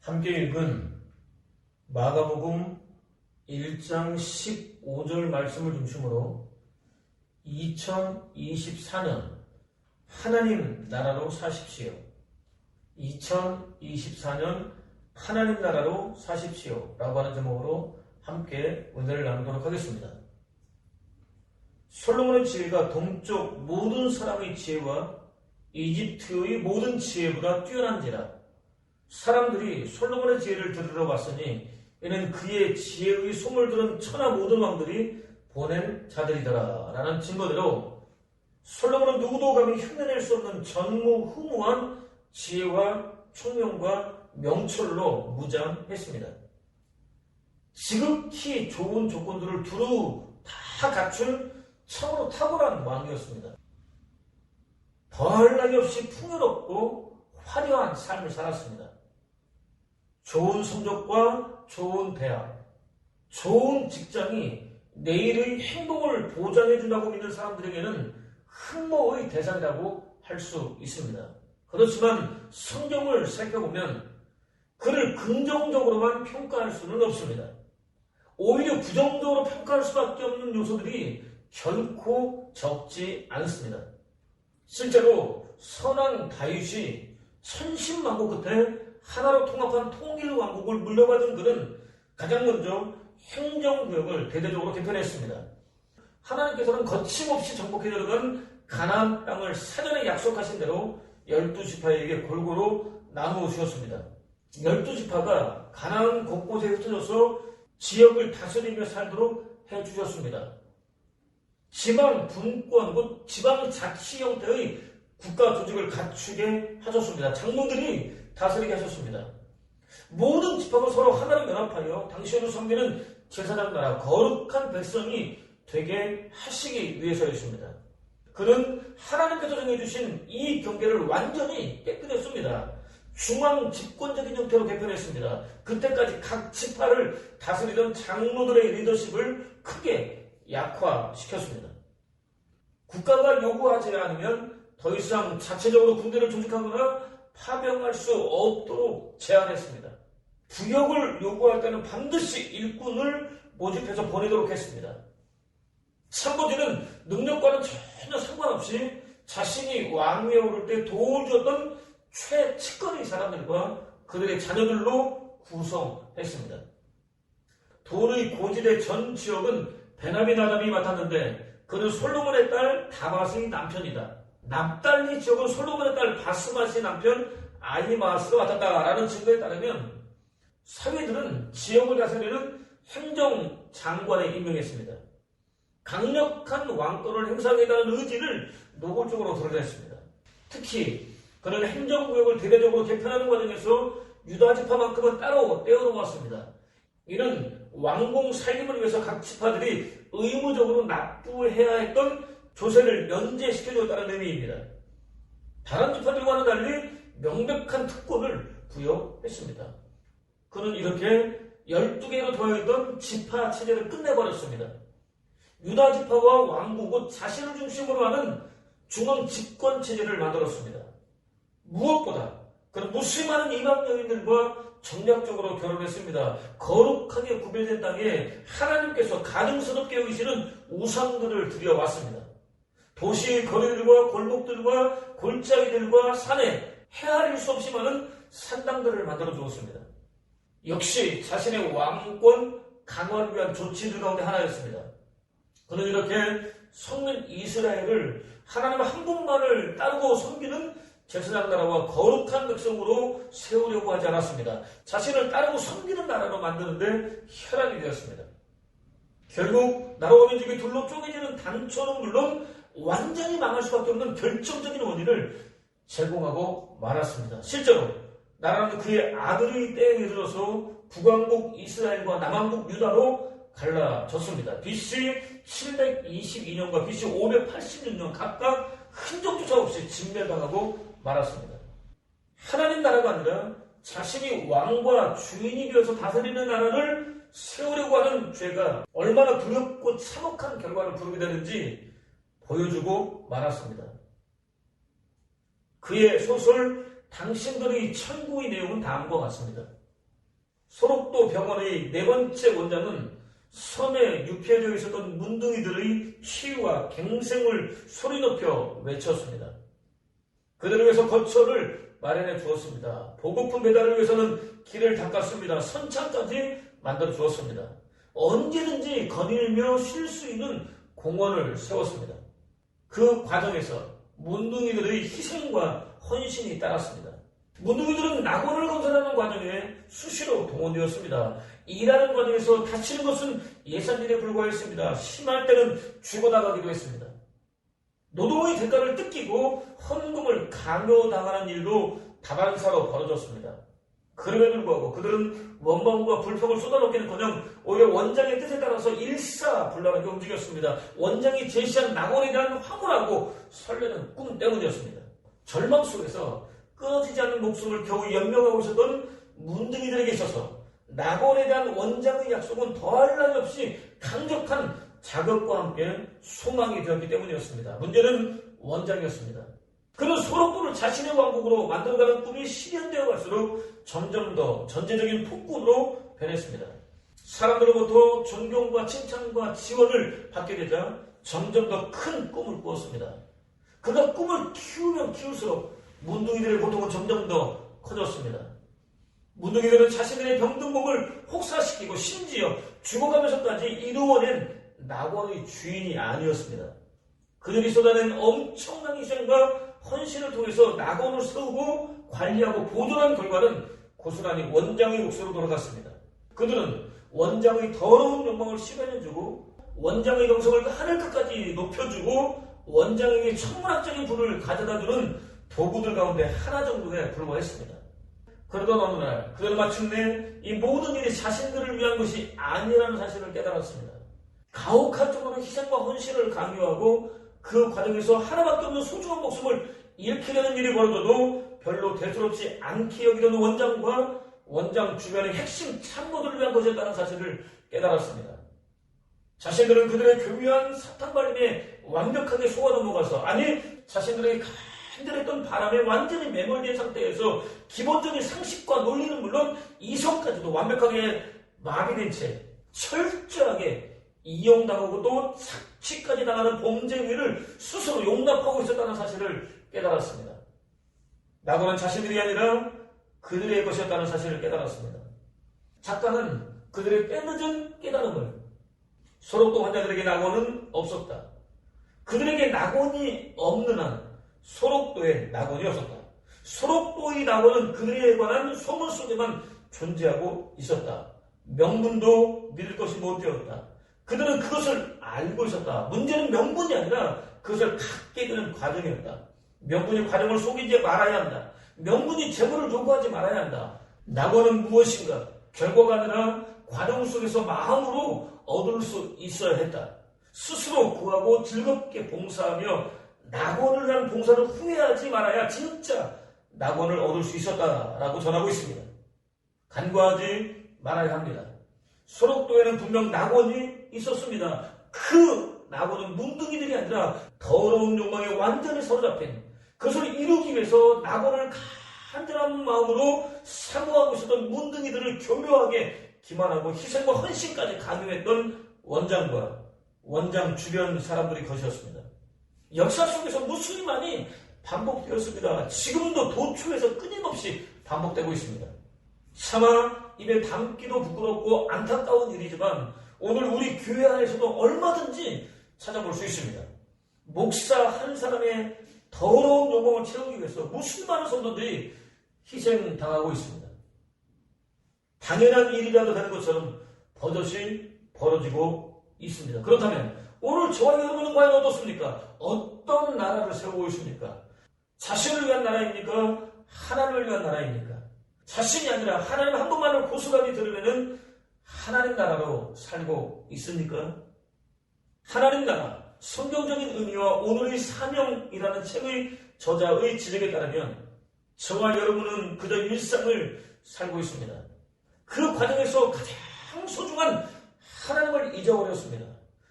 함께 읽은 마가복음 1장 15절 말씀을 중심으로 2024년 하나님 나라로 사십시오. 2024년 하나님 나라로 사십시오 라고 하는 제목으로 함께 은혜를 나누도록 하겠습니다. 솔로몬의 지혜가 동쪽 모든 사람의 지혜와 이집트의 모든 지혜보다 뛰어난지라. 사람들이 솔로몬의 지혜를 들으러 왔으니 이는 그의 지혜의 소문을 들은 천하 모든 왕들이 보낸 자들이더라 라는 증거대로 솔로몬은 누구도 감히 흉내낼 수 없는 전무후무한 지혜와 총명과 명철로 무장했습니다. 지극히 좋은 조건들을 두루 다 갖춘 참으로 탁월한 왕이었습니다. 더할 나위 없이 풍요롭고 화려한 삶을 살았습니다. 좋은 성적과 좋은 대학, 좋은 직장이 내일의 행복을 보장해준다고 믿는 사람들에게는 흠모의 대상이라고 할 수 있습니다. 그렇지만 성경을 살펴보면 그를 긍정적으로만 평가할 수는 없습니다. 오히려 부정적으로 평가할 수밖에 없는 요소들이 결코 적지 않습니다. 실제로 선왕 다윗이 천신만고 끝에 하나로 통합한 통일왕국을 물려받은 그는 가장 먼저 행정구역을 대대적으로 개편했습니다. 하나님께서는 거침없이 정복해 들어간 가나안 땅을 사전에 약속하신 대로 12지파에게 골고루 나누어 주셨습니다. 12지파가 가나안 곳곳에 흩어져서 지역을 다스리며 살도록 해주셨습니다. 지방 분권, 곧 지방 자치 형태의 국가 조직을 갖추게 하셨습니다. 장로들이 다스리게 하셨습니다. 모든 지파가 서로 하나로 연합하여 당시에도 섬기는 제사장 나라 거룩한 백성이 되게 하시기 위해서였습니다. 그는 하나님께서 정해주신 이 경계를 완전히 깨뜨렸습니다. 중앙 집권적인 형태로 개편했습니다. 그때까지 각 지파를 다스리던 장로들의 리더십을 크게 약화시켰습니다. 국가가 요구하지 않으면 더 이상 자체적으로 군대를 조직하거나 파병할 수 없도록 제한했습니다. 부역을 요구할 때는 반드시 일꾼을 모집해서 보내도록 했습니다. 참고진은 능력과는 전혀 상관없이 자신이 왕위에 오를 때 도움을 주었던 최측근의 사람들과 그들의 자녀들로 구성했습니다. 돌의 고지대 전 지역은 베나비나답이 맡았는데 그는 솔로몬의 딸 다맛의 남편이다. 납달리 지역은 솔로몬의 딸 바스맛의 남편 아히마스가 맡았다라는 증거에 따르면 사위들은 지역을 다스리는 행정장관에 임명했습니다. 강력한 왕권을 행사하겠다는 의지를 노골적으로 드러냈습니다. 특히 그는 행정구역을 대대적으로 개편하는 과정에서 유다지파만큼은 따로 떼어놓았습니다. 이는 왕공 살림을 위해서 각 지파들이 의무적으로 납부해야 했던 조세를 면제시켜줬다는 의미입니다. 다른 지파들과는 달리 명백한 특권을 부여했습니다. 그는 이렇게 12개로 되어있던 지파 체제를 끝내버렸습니다. 유다 지파와 왕국, 곧 자신을 중심으로 하는 중앙 집권 체제를 만들었습니다. 무엇보다 그는 무수히 이방 여인들과 정략적으로 결혼했습니다. 거룩하게 구별된 땅에 하나님께서 가증스럽게 여기시는 우상들을 들여왔습니다. 도시의 거리들과 골목들과 골짜기들과 산에 헤아릴 수 없이 많은 산당들을 만들어 주었습니다. 역시 자신의 왕권 강화를 위한 조치들 가운데 하나였습니다. 그는 이렇게 성민 이스라엘을 하나님 한 분만을 따르고 섬기는 제사장 나라와 거룩한 백성으로 세우려고 하지 않았습니다. 자신을 따르고 섬기는 나라로 만드는데 혈안이 되었습니다. 결국 나라와 민족이 둘로 쪼개지는 단초는 물론 완전히 망할 수밖에 없는 결정적인 원인을 제공하고 말았습니다. 실제로 나라는 그의 아들의 때에 이르러서 북왕국 이스라엘과 남왕국 유다로 갈라졌습니다. BC 722년과 BC 586년 각각 흔적조차 없이 진멸당하고 말았습니다. 하나님 나라가 아니라 자신이 왕과 주인이 되어서 다스리는 나라를 세우려고 하는 죄가 얼마나 두렵고 참혹한 결과를 부르게 되는지 보여주고 말았습니다. 그의 소설 당신들의 천국의 내용은 다음과 같습니다. 소록도 병원의 네 번째 원장은 섬에 유폐되어 있었던 문둥이들의 치유와 갱생을 소리 높여 외쳤습니다. 그들을 위해서 거처를 마련해 주었습니다. 보급품 배달을 위해서는 길을 닦았습니다. 선창까지 만들어 주었습니다. 언제든지 거닐며 쉴 수 있는 공원을 세웠습니다. 그 과정에서 문둥이들의 희생과 헌신이 따랐습니다. 문둥이들은 낙원을 건설하는 과정에 수시로 동원되었습니다. 일하는 과정에서 다치는 것은 예산일에 불과했습니다. 심할 때는 죽어나가기도 했습니다. 노동의 대가를 뜯기고 헌금을 강요당하는 일도 다반사로 벌어졌습니다. 그럼에도 불구하고 그들은 원망과 불평을 쏟아놓기는커녕 오히려 원장의 뜻에 따라서 일사불란하게 움직였습니다. 원장이 제시한 낙원에 대한 황홀하고 설레는 꿈 때문이었습니다. 절망 속에서 끊어지지 않는 목숨을 겨우 연명하고 있었던 문둥이들에게 있어서 낙원에 대한 원장의 약속은 더할 나위 없이 강력한 자극과 함께 소망이 되었기 때문이었습니다. 문제는 원장이었습니다. 그는 소록도를 자신의 왕국으로 만들어가는 꿈이 실현되어 갈수록 점점 더 전제적인 폭군으로 변했습니다. 사람들로부터 존경과 칭찬과 지원을 받게 되자 점점 더 큰 꿈을 꾸었습니다. 그가 꿈을 키우면 키울수록 문둥이들의 고통은 점점 더 커졌습니다. 문둥이들은 자신들의 병든 몸을 혹사시키고 심지어 죽어가면서까지 이루어낸 낙원의 주인이 아니었습니다. 그들이 쏟아낸 엄청난 희생과 헌신을 통해서 낙원을 세우고 관리하고 보존한 결과는 고스란히 원장의 몫으로 돌아갔습니다. 그들은 원장의 더러운 욕망을 시간해주고 원장의 영성을 하늘 끝까지 높여주고 원장에게 천문학적인 부를 가져다주는 도구들 가운데 하나 정도에 불과했습니다. 그러던 어느 날 그들은 마침내 이 모든 일이 자신들을 위한 것이 아니라는 사실을 깨달았습니다. 가혹한 쪽으로 희생과 헌신을 강요하고 그 과정에서 하나밖에 없는 소중한 목숨을 잃게 되는 일이 벌어져도 별로 대수롭지 않게 여기던 원장과 원장 주변의 핵심 참모들을 위한 것이었다는 사실을 깨달았습니다. 자신들은 그들의 교묘한 사탕발림에 완벽하게 속아 넘어가서 자신들의 간절했던 바람에 완전히 매몰된 상태에서 기본적인 상식과 논리는 물론 이성까지도 완벽하게 마비된 채 철저하게 이용당하고 또 착취까지 당하는 범죄 행위를 스스로 용납하고 있었다는 사실을 깨달았습니다. 낙원은 자신들이 아니라 그들의 것이었다는 사실을 깨달았습니다. 작가는 그들의 때늦은 깨달음을 소록도 환자들에게 낙원은 없었다. 그들에게 낙원이 없는 한 소록도에 낙원이 없었다. 소록도의 낙원은 그들에 관한 소문 속에만 존재하고 있었다. 명분도 믿을 것이 못 되었다. 그들은 그것을 알고 있었다. 문제는 명분이 아니라 그것을 갖게 되는 과정이었다. 명분이 과정을 속이지 말아야 한다. 명분이 재물을 요구하지 말아야 한다. 낙원은 무엇인가? 결과가 아니라 과정 속에서 마음으로 얻을 수 있어야 했다. 스스로 구하고 즐겁게 봉사하며 낙원을 위한 봉사를 후회하지 말아야 진짜 낙원을 얻을 수 있었다라고 전하고 있습니다. 간과하지 말아야 합니다. 소록도에는 분명 낙원이 있었습니다. 그 낙원은 문둥이들이 아니라 더러운 욕망에 완전히 사로잡힌 그것을 이루기 위해서 낙원을 간절한 마음으로 사모하고 있었던 문둥이들을 교묘하게 기만하고 희생과 헌신까지 강요했던 원장과 원장 주변 사람들의 것이었습니다. 역사 속에서 무수히 많이 반복되었습니다. 지금도 도초에서 끊임없이 반복되고 있습니다. 차마 입에 담기도 부끄럽고 안타까운 일이지만 오늘 우리 교회 안에서도 얼마든지 찾아볼 수 있습니다. 목사 한 사람의 더러운 욕망을 채우기 위해서 무수히 많은 성도들이 희생당하고 있습니다. 당연한 일이라도 되는 것처럼 버젓이 벌어지고 있습니다. 그렇다면 오늘 저와 여러분은 과연 어떻습니까? 어떤 나라를 세우고 있습니까? 자신을 위한 나라입니까? 하나님을 위한 나라입니까? 자신이 아니라 하나님 한 분만을 고스란히 들으려는 하나님 나라로 살고 있습니까? 하나님 나라, 성경적인 의미와 오늘의 사명이라는 책의 저자의 지적에 따르면 저와 여러분은 그저 일상을 살고 있습니다. 그 과정에서 가장 소중한 하나님을 잊어버렸습니다.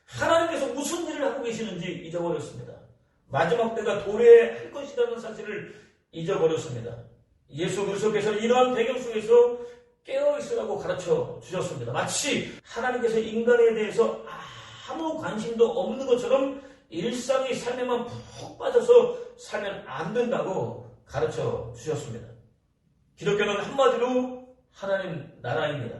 하나님께서 무슨 일을 하고 계시는지 잊어버렸습니다. 마지막 때가 도래할 것이라는 사실을 잊어버렸습니다. 예수 그리스도께서 이러한 배경 속에서 깨어있으라고 가르쳐 주셨습니다. 마치 하나님께서 인간에 대해서 아무 관심도 없는 것처럼 일상의 삶에만 푹 빠져서 살면 안 된다고 가르쳐 주셨습니다. 기독교는 한마디로 하나님 나라입니다.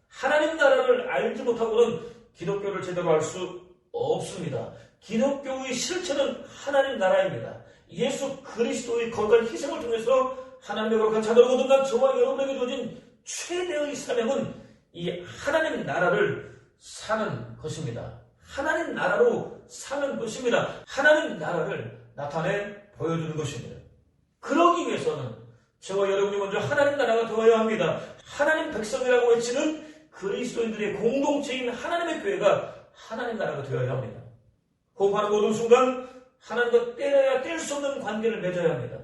하나님 나라를 알지 못하고는 기독교를 제대로 알 수 없습니다. 기독교의 실체는 하나님 나라입니다. 예수 그리스도의 거룩한 희생을 통해서 하나님의 거룩한 자녀로 거듭난 저와 여러분에게 주어진 최대의 사명은 이 하나님 나라를 사는 것입니다. 하나님 나라로 사는 것입니다. 하나님 나라를 나타내 보여주는 것입니다. 그러기 위해서는 저와 여러분이 먼저 하나님 나라가 되어야 합니다. 하나님 백성이라고 외치는 그리스도인들의 공동체인 하나님의 교회가 하나님 나라가 되어야 합니다. 호흡하는 모든 순간 하나님과 떼어야 뗄 수 없는 관계를 맺어야 합니다.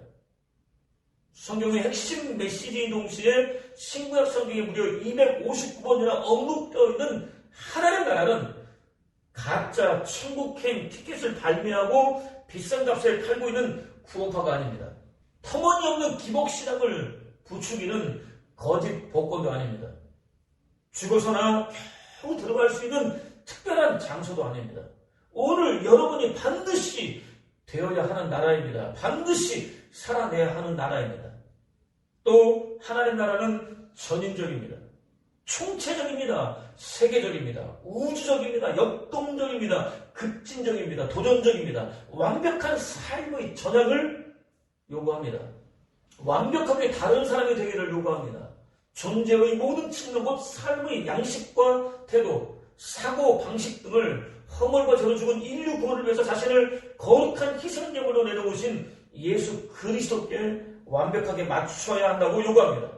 성경의 핵심 메시지인 동시에 신구약 성경에 무려 259번이나 언급되어 있는 하나님 나라는 가짜 천국행 티켓을 발매하고 비싼 값에 팔고 있는 구원파가 아닙니다. 터무니없는 기복신앙을 부추기는 거짓 복권도 아닙니다. 죽어서나 겨우 들어갈 수 있는 특별한 장소도 아닙니다. 오늘 여러분이 반드시 되어야 하는 나라입니다. 반드시 살아내야 하는 나라입니다. 또 하나님 나라는 전인적입니다. 총체적입니다. 세계적입니다. 우주적입니다. 역동적입니다. 급진적입니다. 도전적입니다. 완벽한 삶의 전향을 요구합니다. 완벽하게 다른 사람이 되기를 요구합니다. 존재의 모든 측면, 곧 삶의 양식과 태도, 사고 방식 등을 허물과 죄로 죽은 인류 구원을 위해서 자신을 거룩한 희생제물로 내려오신 예수 그리스도께 완벽하게 맞춰야 한다고 요구합니다.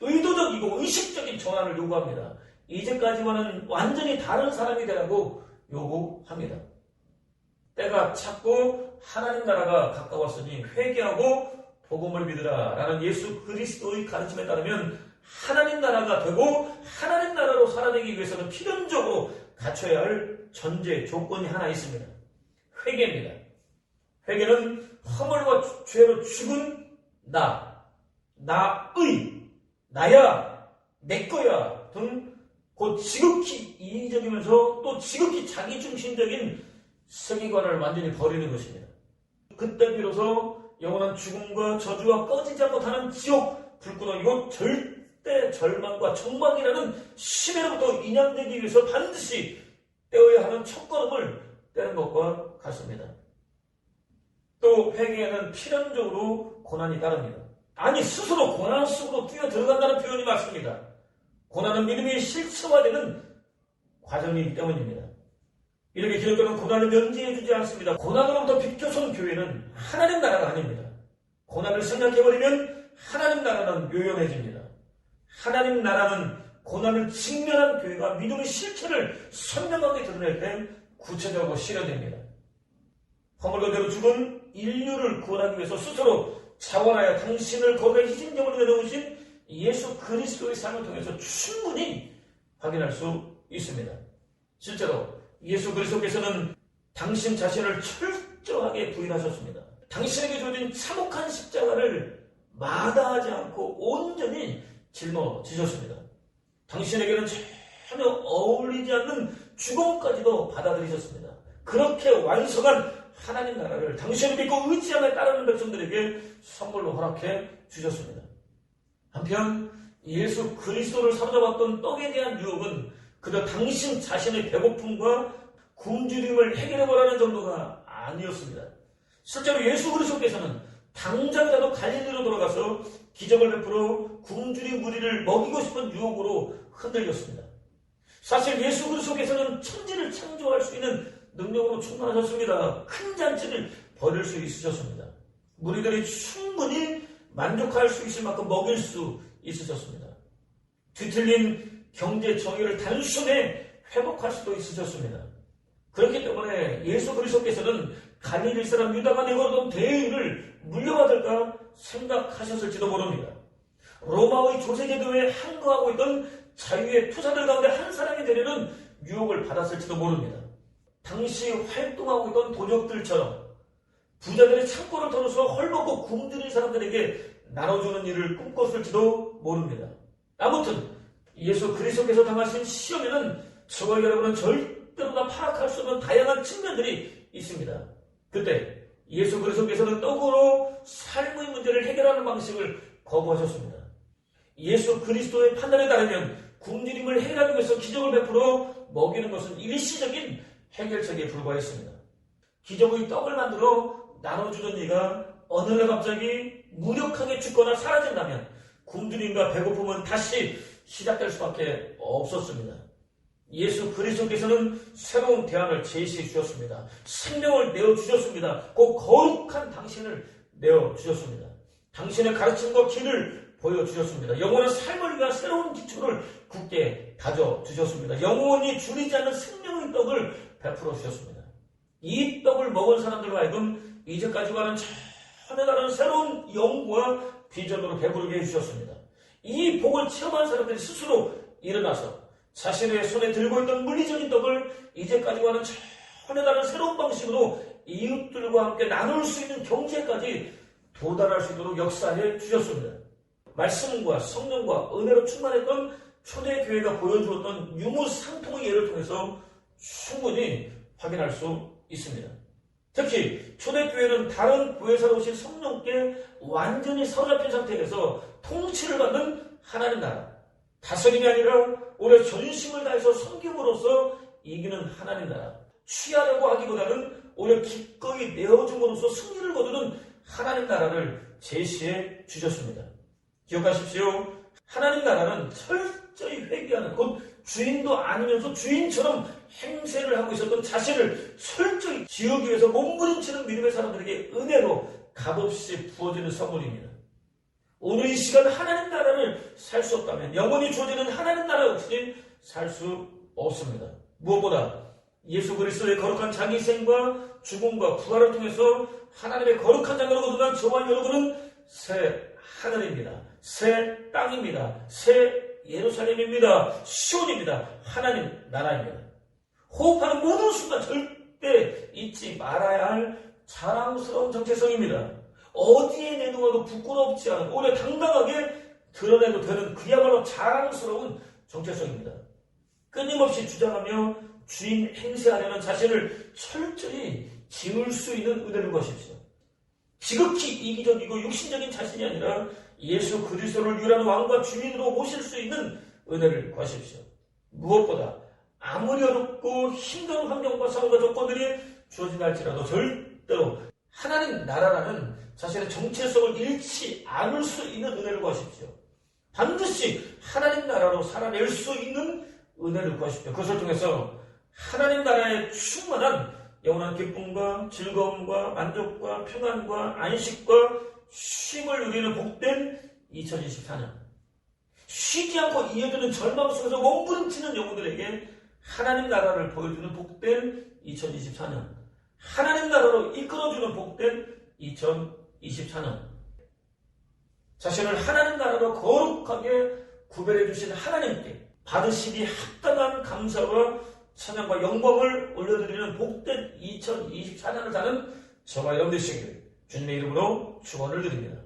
의도적이고 의식적인 전환을 요구합니다. 이제까지와는 완전히 다른 사람이 되라고 요구합니다. 때가 찼고 하나님 나라가 가까웠으니 회개하고 복음을 믿으라 라는 예수 그리스도의 가르침에 따르면 하나님 나라가 되고 하나님 나라로 살아내기 위해서는 필연적으로 갖춰야 할 전제 조건이 하나 있습니다. 회개입니다. 회개는 허물과 죄로 죽은 나의, 나야, 내 거야 등 곧 지극히 이기적이면서 또 지극히 자기중심적인 세계관을 완전히 버리는 것입니다. 그때 비로소 영원한 죽음과 저주와 꺼지지 못하는 지옥 불구덩이고 절대 절망과 정망이라는 심해로부터 인양되기 위해서 반드시 떼어야 하는 첫걸음을 떼는 것과 같습니다. 또 회개에는 필연적으로 고난이 따릅니다. 아니 스스로 고난 속으로 뛰어 들어간다는 표현이 맞습니다. 고난은 믿음이 실체화되는 과정이기 때문입니다. 이렇게 기독교는 고난을 면제해주지 않습니다. 고난으로부터 비켜선 교회는 하나님 나라가 아닙니다. 고난을 생각해버리면 하나님 나라는 묘연해집니다. 하나님 나라는 고난을 직면한 교회가 믿음의 실체를 선명하게 드러낼 때 구체적으로 실현됩니다. 허물과 죄로 죽은 인류를 구원하기 위해서 스스로 자원하여 당신을 거룩한 희생제물로 내려오신 예수 그리스도의 삶을 통해서 충분히 확인할 수 있습니다. 실제로 예수 그리스도께서는 당신 자신을 철저하게 부인하셨습니다. 당신에게 주어진 참혹한 십자가를 마다하지 않고 온전히 짊어지셨습니다. 당신에게는 전혀 어울리지 않는 죽음까지도 받아들이셨습니다. 그렇게 완성한 하나님 나라를 당신을 믿고 의지하며 따르는 백성들에게 선물로 허락해 주셨습니다. 한편 예수 그리스도를 사로잡았던 떡에 대한 유혹은 그저 당신 자신의 배고픔과 굶주림을 해결해보라는 정도가 아니었습니다. 실제로 예수 그리스도께서는 당장이라도 갈릴리로 돌아가서 기적을 베풀어 굶주린 무리를 먹이고 싶은 유혹으로 흔들렸습니다. 사실 예수 그리스도께서는 천지를 창조할 수 있는 능력으로 충만하셨습니다. 큰 잔치를 벌일 수 있으셨습니다. 무리들이 충분히 만족할 수 있을 만큼 먹일 수 있으셨습니다. 뒤틀린 경제 정의를 단숨에 회복할 수도 있으셨습니다. 그렇기 때문에 예수 그리스도께서는 갈릴리 사람 유다가 내걸던 대의를 물려받을까 생각하셨을지도 모릅니다. 로마의 조세제도에 항거하고 있던 자유의 투사들 가운데 한 사람이 되려는 유혹을 받았을지도 모릅니다. 당시 활동하고 있던 도적들처럼 부자들의 창고를 털어서 헐벗고 굶주린 사람들에게 나눠주는 일을 꿈꿨을지도 모릅니다. 아무튼 예수 그리스도께서 당하신 시험에는 저와 여러분은 절대로 다 파악할 수 없는 다양한 측면들이 있습니다. 그때 예수 그리스도께서는 떡으로 삶의 문제를 해결하는 방식을 거부하셨습니다. 예수 그리스도의 판단에 따르면 굶주림을 해결하기 위해서 기적을 베풀어 먹이는 것은 일시적인 해결책에 불과했습니다. 기적의 떡을 만들어 나눠주던 이가 어느 날 갑자기 무력하게 죽거나 사라진다면 굶주림과 배고픔은 다시 시작될 수밖에 없었습니다. 예수 그리스도께서는 새로운 대안을 제시해 주셨습니다. 생명을 내어주셨습니다. 곧 거룩한 당신을 내어주셨습니다. 당신의 가르침과 길을 보여주셨습니다. 영원한 삶을 위한 새로운 기초를 굳게 다져주셨습니다. 영원히 줄이지 않는 생명의 떡을 베풀어 주셨습니다. 이 떡을 먹은 사람들과 하여금 이제까지와는 전혀 다른 새로운 영과 비전으로 배부르게 해주셨습니다. 이 복을 체험한 사람들이 스스로 일어나서 자신의 손에 들고 있던 물리적인 떡을 이제까지와는 전혀 다른 새로운 방식으로 이웃들과 함께 나눌 수 있는 경제까지 도달할 수 있도록 역사해 주셨습니다. 말씀과 성령과 은혜로 충만했던 초대교회가 보여주었던 유무상통의 예를 통해서 충분히 확인할 수 있습니다. 특히 초대교회는 다른 교회사로 오신 성령께 완전히 사로잡힌 상태에서 통치를 받는 하나님 나라, 다스림이 아니라 오히려 전심을 다해서 섬김으로써 이기는 하나님 나라, 취하려고 하기보다는 오히려 기꺼이 내어줌으로써 승리를 거두는 하나님 나라를 제시해 주셨습니다. 기억하십시오. 하나님 나라는 철저히 회개하는, 곧 주인도 아니면서 주인처럼 행세를 하고 있었던 자신을 철저히 지우기 위해서 몸부림치는 믿음의 사람들에게 은혜로 값없이 부어지는 선물입니다. 오늘 이 시간 하나님 나라를 살 수 없다면 영원히 주어지는 하나님 나라 없이 살 수 없습니다. 무엇보다 예수 그리스도의 거룩한 자기 희생과 죽음과 부활을 통해서 하나님의 거룩한 자녀로 거듭난 저와 여러분은 새 하늘입니다. 새 땅입니다. 새 예루살렘입니다. 시온입니다. 하나님 나라입니다. 호흡하는 모든 순간 절대 잊지 말아야 할 자랑스러운 정체성입니다. 어디에 내놓아도 부끄럽지 않은, 오히려 당당하게 드러내도 되는 그야말로 자랑스러운 정체성입니다. 끊임없이 주장하며 주인 행세하려는 자신을 철저히 지울 수 있는 은혜를 구하십시오. 지극히 이기적이고 육신적인 자신이 아니라 예수 그리스도를 유일한 왕과 주인으로 모실 수 있는 은혜를 구하십시오. 무엇보다 아무리 어렵고 힘든 환경과 상황과 조건들이 주어진다 할지라도 절대로 하나님 나라라는 자신의 정체성을 잃지 않을 수 있는 은혜를 구하십시오. 반드시 하나님 나라로 살아낼 수 있는 은혜를 구하십시오. 그것을 통해서 하나님 나라의 충만한 영원한 기쁨과 즐거움과 만족과 평안과 안식과 쉼을 누리는 복된 2024년, 쉬지 않고 이어지는 절망 속에서 몸부림치는 영혼들에게 하나님 나라를 보여주는 복된 2024년, 하나님 나라로 이끌어주는 복된 2024년, 자신을 하나님 나라로 거룩하게 구별해 주신 하나님께 받으시기 합당한 감사와 찬양과 영광을 올려드리는 복된 2024년을 사는 저와 여러분 되시기를 주님의 이름으로 축원을 드립니다.